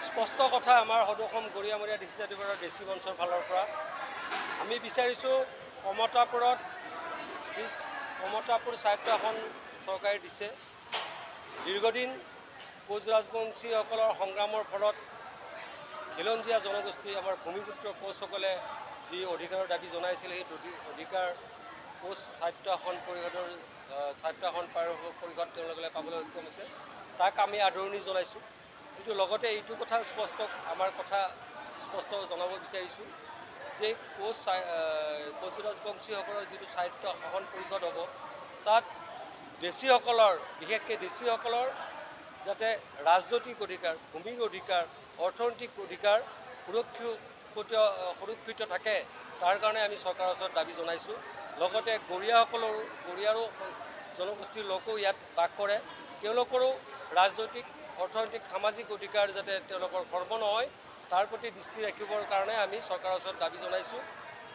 স্পষ্ট কথা আমাৰ সদৌ অসম গৰিয়ামৰীয়া ডিষ্ট্ৰিক্টৰ দেশী মঞ্চৰ ফালৰ পৰা আমি বিচাৰিছোঁ কমতাপুৰত যি কমতাপুৰ স্বায়ত্ব শাসন চৰকাৰে দিছে দীৰ্ঘদিন কোচ ৰাজবংশীসকলৰ সংগ্ৰামৰ ফলত খিলঞ্জীয়া জনগোষ্ঠী আমাৰ ভূমিপুত্ৰ কোচসকলে যি অধিকাৰৰ দাবী জনাইছিল সেই অধিকাৰ কোচ স্বায়ত্ব শাসন পৰিষদৰ স্বায়ত্ব শাসন পৰিষদ তেওঁলোকে পাবলৈ সক্ষম হৈছে তাক আমি আদৰণি জনাইছোঁ। কিন্তু লগতে এইটো কথা আমাৰ কথা স্পষ্ট জনাব বিচাৰিছোঁ যে কোচ ৰাজবংশীসকলৰ যিটো স্বায়ত্ব শাসন পৰিষদ হ'ব তাত দেশীসকলৰ বিশেষকৈ দেশীসকলৰ যাতে ৰাজনৈতিক অধিকাৰ, ভূমিৰ অধিকাৰ, অৰ্থনৈতিক অধিকাৰ সুৰক্ষিত থাকে তাৰ কাৰণে আমি চৰকাৰৰ ওচৰত দাবী জনাইছোঁ। লগতে গৰিয়াৰো জনগোষ্ঠীৰ লোকো ইয়াত বাস কৰে, তেওঁলোকৰো ৰাজনৈতিক, অৰ্থনৈতিক, সামাজিক অধিকাৰ যাতে তেওঁলোকৰ খৰ্ব নহয় তাৰ প্ৰতি দৃষ্টি ৰাখিবৰ কাৰণে আমি চৰকাৰৰ ওচৰত দাবী জনাইছোঁ।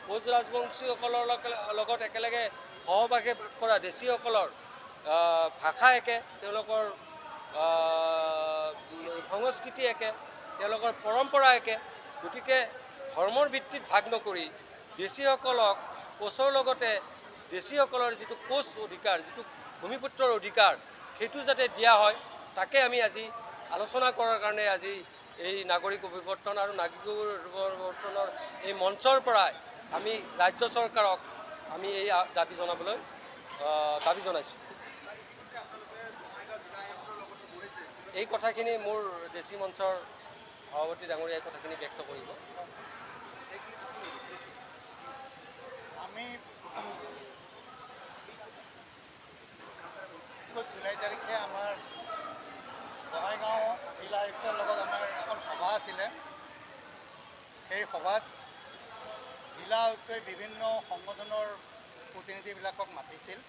কোচ ৰাজবংশীসকলৰ লগত একেলগে সহবাসে বাস কৰা দেশীসকলৰ ভাষা একে, তেওঁলোকৰ সংস্কৃতি একে, তেওঁলোকৰ পৰম্পৰা একে, গতিকে ধৰ্মৰ ভিত্তিত ভাগ নকৰি দেশীসকলক কোচৰ লগতে দেশীসকলৰ যিটো কোচ অধিকাৰ, যিটো ভূমিপুত্ৰৰ অধিকাৰ সেইটো যাতে দিয়া হয় তাকে আমি আজি আলোচনা কৰাৰ কাৰণে আজি এই নাগৰিক অভিৱৰ্তন আৰু নাগৰিক অভিৱৰ্তনৰ এই মঞ্চৰ পৰাই আমি ৰাজ্য চৰকাৰক আমি এই দাবী জনাইছোঁ। এই কথাখিনি মোৰ দেশী মঞ্চৰ সভাপতি ডাঙৰীয়া এই কথাখিনি ব্যক্ত কৰিব। আমি জুলাই তাৰিখে আমাৰ বঙাইগাঁও জিলা আয়ুক্তৰ লগত আমাৰ এখন সভা আছিলে। সেই সভাত জিলা আয়ুক্তই বিভিন্ন সংগঠনৰ প্ৰতিনিধিবিলাকক মাতিছিল।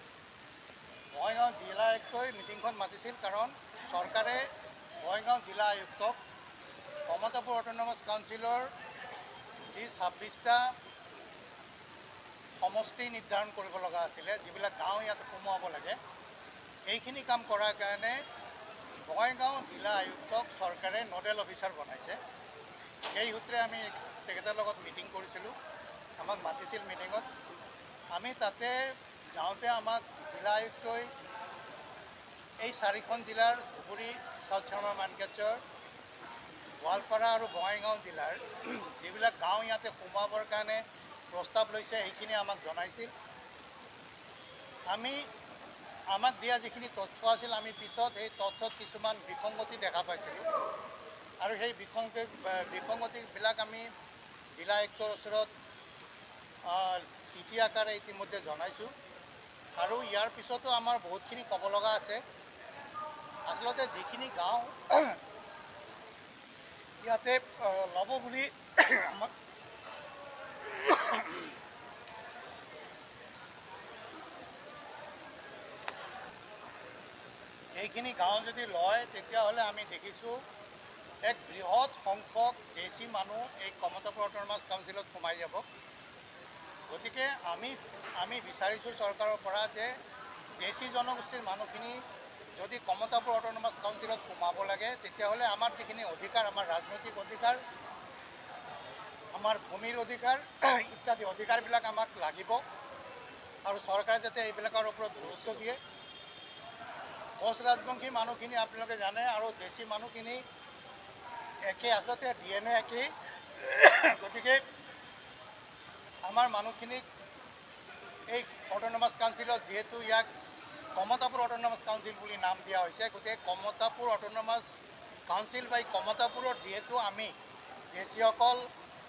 বঙাইগাঁও জিলা আয়ুক্তই মিটিংখন মাতিছিল কাৰণ চৰকাৰে বঙাইগাঁও জিলা আয়ুক্তক কমতাপুৰ অট'নমাছ কাউন্সিলৰ যি 26টা সমষ্টি নিৰ্ধাৰণ কৰিব লগা আছিলে, যিবিলাক গাঁও ইয়াত সোমোৱাব লাগে, এইখিনি কাম কৰাৰ কাৰণে বঙাইগাঁও জিলা আয়ুক্তক চৰকাৰে নডেল অফিচাৰ বনাইছে। সেই সূত্ৰে আমি তেখেতৰ লগত মিটিং কৰিছিলোঁ, আমাক মাতিছিল মিটিঙত। আমি তাতে যাওঁতে আমাক জিলা আয়ুক্তই এই 4খন জিলাৰ ধুবুৰী, চাউথ চামৰা, মানকাচৰ, গোৱালপাৰা আৰু বঙাইগাঁও জিলাৰ যিবিলাক গাঁও ইয়াতে সোমোৱাবৰ কাৰণে প্ৰস্তাৱ লৈছে সেইখিনি আমাক জনাইছিল। আমাক দিয়া যিখিনি তথ্য আছিল আমি পিছত সেই তথ্যত কিছুমান বিসংগতি দেখা পাইছিলোঁ আৰু সেই বিসংগতিবিলাক আমি জিলা আয়ুক্তৰ ওচৰত চিঠি আকাৰে ইতিমধ্যে জনাইছোঁ আৰু ইয়াৰ পিছতো আমাৰ বহুতখিনি ক'ব লগা আছে। আচলতে যিখিনি গাঁও ইয়াতে ল'ব বুলি আমাক এইখিনি গাঁও যদি লয় তেতিয়াহ'লে আমি দেখিছোঁ এক বৃহৎ সংখ্যক দেশী মানুহ এই কমতাপুৰ অট'নমাছ কাউন্সিলত সোমাই যাব। গতিকে আমি বিচাৰিছোঁ চৰকাৰৰ পৰা যে দেশী জনগোষ্ঠীৰ মানুহখিনি যদি কমতাপুৰ অট'নমাছ কাউন্সিলত সোমাব লাগে তেতিয়াহ'লে আমাৰ যিখিনি অধিকাৰ, আমাৰ ৰাজনৈতিক অধিকাৰ, আমাৰ ভূমিৰ অধিকাৰ ইত্যাদি অধিকাৰবিলাক আমাক লাগিব আৰু চৰকাৰে যাতে এইবিলাকৰ ওপৰত গুৰুত্ব দিয়ে। কোচ ৰাজবংশী মানুহখিনি আপোনালোকে জানে আৰু দেশী মানুহখিনি একে, আচলতে DNA একেই। গতিকে আমাৰ মানুহখিনিক এই অট'নমাছ কাউন্সিলত যিহেতু ইয়াক কমতাপুৰ অট'নমাছ কাউন্সিল বুলি নাম দিয়া হৈছে, গতিকে কমতাপুৰ অট'নমাছ কাউন্সিল বা কমতাপুৰত যিহেতু আমি দেশীয়সকল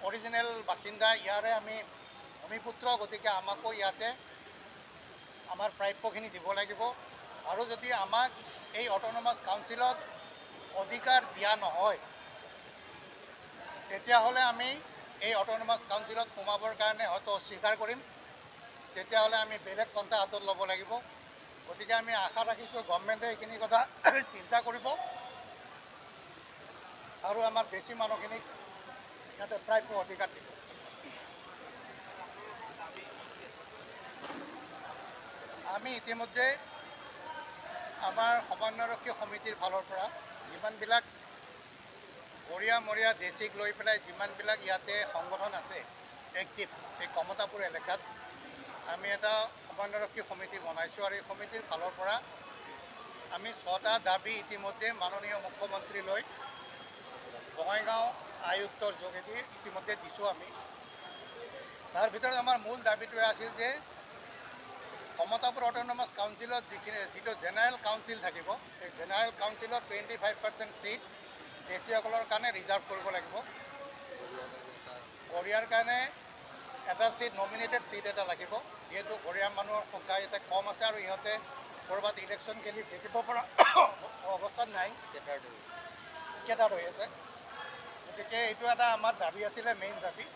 অৰিজিনেল বাসিন্দা, ইয়াৰে আমি ভূমিপুত্ৰ, গতিকে আমাকো ইয়াতে আমাৰ প্ৰাপ্যখিনি দিব লাগিব। আৰু যদি আমাক এই অট'নমাছ কাউন্সিলত অধিকাৰ দিয়া নহয় তেতিয়াহ'লে আমি এই অট'নমাছ কাউন্সিলত সোমাবৰ কাৰণে হয়তো অস্বীকাৰ কৰিম, তেতিয়াহ'লে আমি বেলেগ পন্থা হাতত ল'ব লাগিব। গতিকে আমি আশা ৰাখিছোঁ গভৰ্ণমেণ্টে এইখিনি কথা চিন্তা কৰিব আৰু আমাৰ দেশী মানুহখিনিক ইয়াতে প্ৰাপ্য অধিকাৰ দিব। আমি ইতিমধ্যে আমাৰ সমন্বয়ৰক্ষী সমিতিৰ ফালৰ পৰা যিমানবিলাক গৰীয়া মৰীয়া দেশীক লৈ পেলাই যিমানবিলাক ইয়াতে সংগঠন আছে এক্টিভ এই কমতাপুৰ এলেকাত আমি এটা সমন্বয়ৰক্ষী সমিতি বনাইছোঁ আৰু এই সমিতিৰ ফালৰ পৰা আমি 6টা দাবী ইতিমধ্যে মাননীয় মুখ্যমন্ত্ৰীলৈ বঙাইগাঁও আয়ুক্তৰ যোগেদি ইতিমধ্যে দিছোঁ আমি। তাৰ ভিতৰত আমাৰ মূল দাবীটোৱে আছিল যে কমতাপুৰ অট'নমাছ কাউন্সিলত যিটো জেনেৰেল কাউন্সিল থাকিব এই জেনেৰেল কাউন্সিলত 25% ছিট দেশীসকলৰ কাৰণে ৰিজাৰ্ভ কৰিব লাগিব। গৰীয়াৰ কাৰণে এটা ছিট নমিনেটেড ছিট এটা লাগিব, যিহেতু গৰীয়া মানুহৰ সংখ্যা ইয়াতে কম আছে আৰু ইহঁতে ক'ৰবাত ইলেকশ্যন খেলি জিকিব পৰা অৱস্থাত নাই, স্কেটাৰ্ড হৈ আছে। গতিকে এইটো এটা আমাৰ দাবী আছিলে, মেইন দাবী।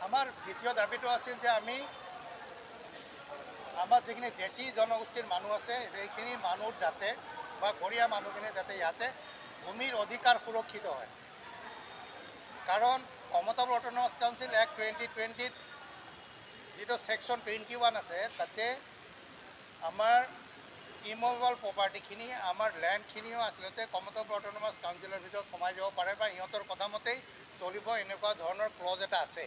আমাৰ দ্বিতীয় দাবীটো আছিল যে আমি আমাৰ যিখিনি দেশী জনগোষ্ঠীৰ মানুহ আছে সেইখিনি মানুহ যাতে বা গৰীয়া মানুহখিনি যাতে ইয়াতে ভূমিৰ অধিকাৰ সুৰক্ষিত হয়। কাৰণ কমতাপুৰ অট'নমাছ কাউন্সিল এক্ট 2020ত যিটো ছেকশ্যন 21 আছে তাতে আমাৰ ইমুভেবল প্ৰপাৰ্টিখিনি আমাৰ লেণ্ডখিনিও আচলতে কমতাপুৰ অট'নমাছ কাউন্সিলৰ ভিতৰত সোমাই যাব পাৰে বা সিহঁতৰ কথা মতেই চলিব, এনেকুৱা ধৰণৰ ক্লজ এটা আছে।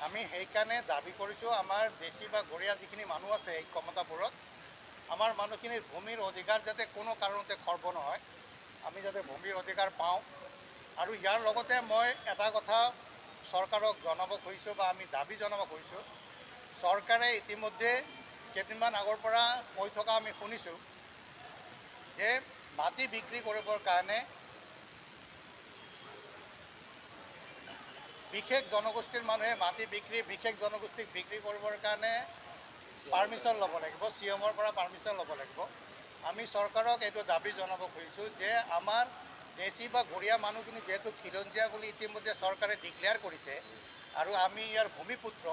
আমি সেইকাৰণে দাবী কৰিছোঁ আমাৰ দেশী বা গৰীয়া যিখিনি মানুহ আছে এই কমতাপুৰত আমাৰ মানুহখিনিৰ ভূমিৰ অধিকাৰ যাতে কোনো কাৰণতে খৰ্ব নহয়, আমি যাতে ভূমিৰ অধিকাৰ পাওঁ। আৰু ইয়াৰ লগতে মই এটা কথা চৰকাৰক জনাব খুজিছোঁ বা আমি দাবী জনাব খুজিছোঁ, চৰকাৰে ইতিমধ্যে কেইদিনমান আগৰ পৰা কৈ থকা আমি শুনিছোঁ যে মাটি বিক্ৰী কৰিবৰ কাৰণে বিশেষ জনগোষ্ঠীৰ মানুহে মাটি বিশেষ জনগোষ্ঠীক বিক্ৰী কৰিবৰ কাৰণে পাৰ্মিশ্যন ল'ব লাগিব, CMৰ পৰা পাৰ্মিশ্যন ল'ব লাগিব। আমি চৰকাৰক এইটো দাবী জনাব খুজিছোঁ যে আমাৰ দেশী বা গৰীয়া মানুহখিনি যিহেতু খিলঞ্জীয়া বুলি ইতিমধ্যে চৰকাৰে ডিক্লেয়াৰ কৰিছে আৰু আমি ইয়াৰ ভূমিপুত্ৰ,